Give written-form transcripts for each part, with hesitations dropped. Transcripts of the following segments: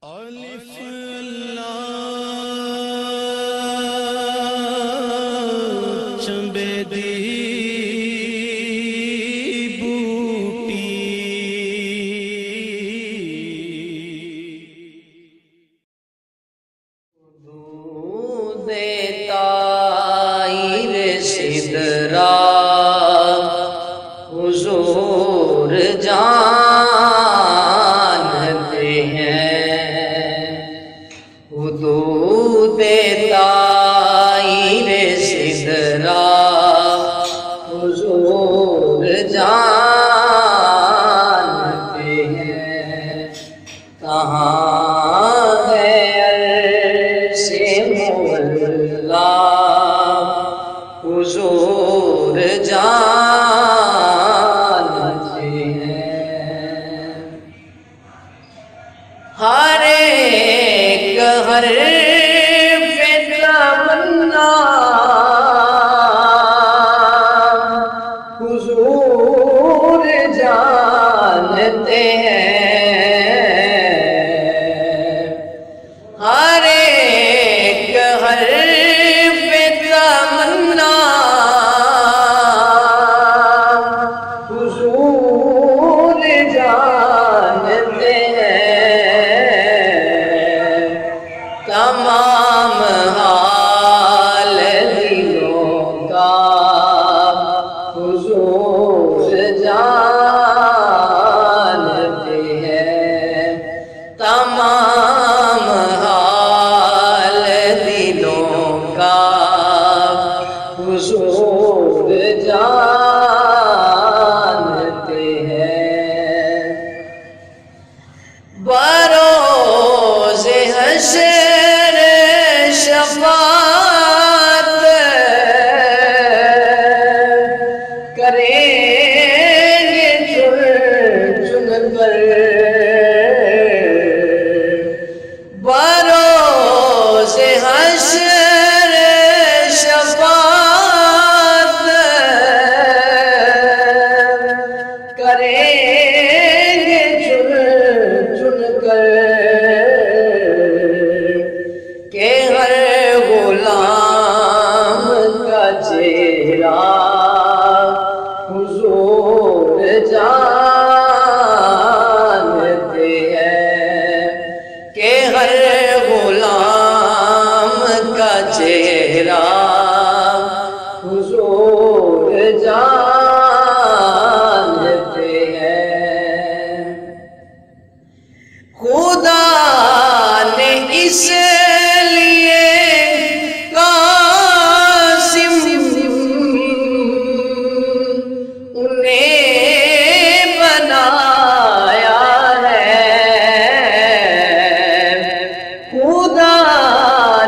अलिफ चंबेदी बूटी देता सिदरा हुजूर जानते हैं। हुदूद ताईर सिदरा हुजूर जानते हैं। कहाँ है अर्शे मुअल्ला हुजूर जानते हैं। हर एक हर्फ तमन्ना हुजूर जानते हैं। हर एक हर्फ तमन्ना हुजूर जानते हैं। तमाम हाल दिलों का हुजूर जानते हैं। तमाम हाल दिलों का हुजूर जानते हैं। बरोज़े हश्र शफ़ाअत करेंगे चुन चुन कर। बरोज़े हश्र शफ़ाअत करेंगे चुन चुन कर के हर गुलाम का चेहरा हुजूर जानते हैं। के हर गुलाम का चेहरा हुजूर जानते हैं। खुदा ने इसलिए कासिम उन्हें बनाया है। खुदा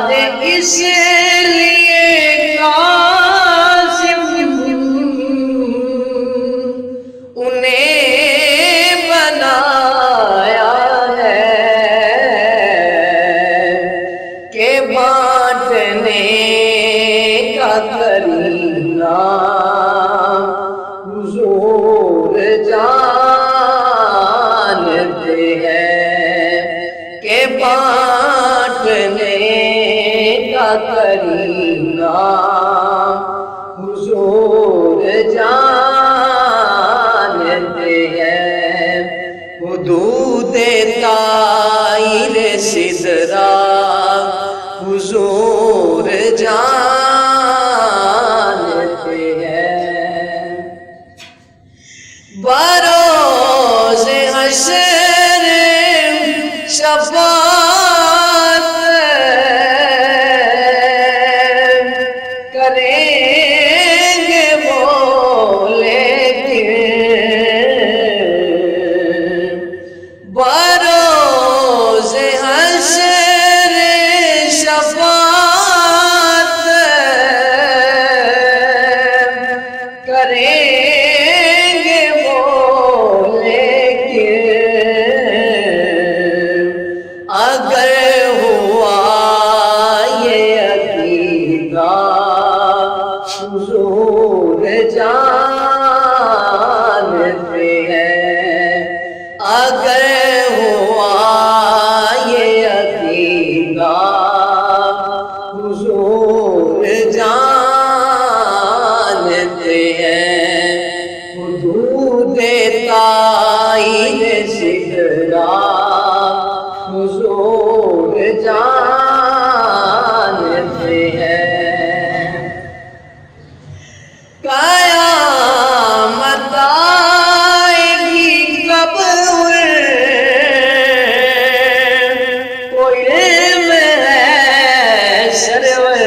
ने इसलिए कासिम उन्हें बनाया है के बांटने का करीना हुजूर जानते हैं। के बांटने का करीना हुजूर जानते हैं। हुदूद ताईर सिदरा हुजूर जानते हैं। बरोज़े हश्र शफ़ाअत करेंगे वो लेकिन। बरोज़े हश्र शफ़ाअत करेंगे वो लेकिन। जानते हैं। क़यामत आएगी कब कोई इल्म है सरवर।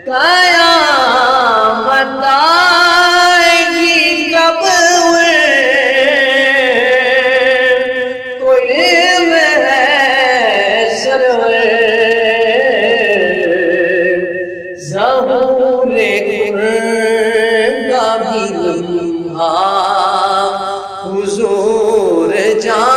क़यामत आएगी कब कोई इल्म है सरवर। ज़हूरे का भी लम्हा हुज़ूर जान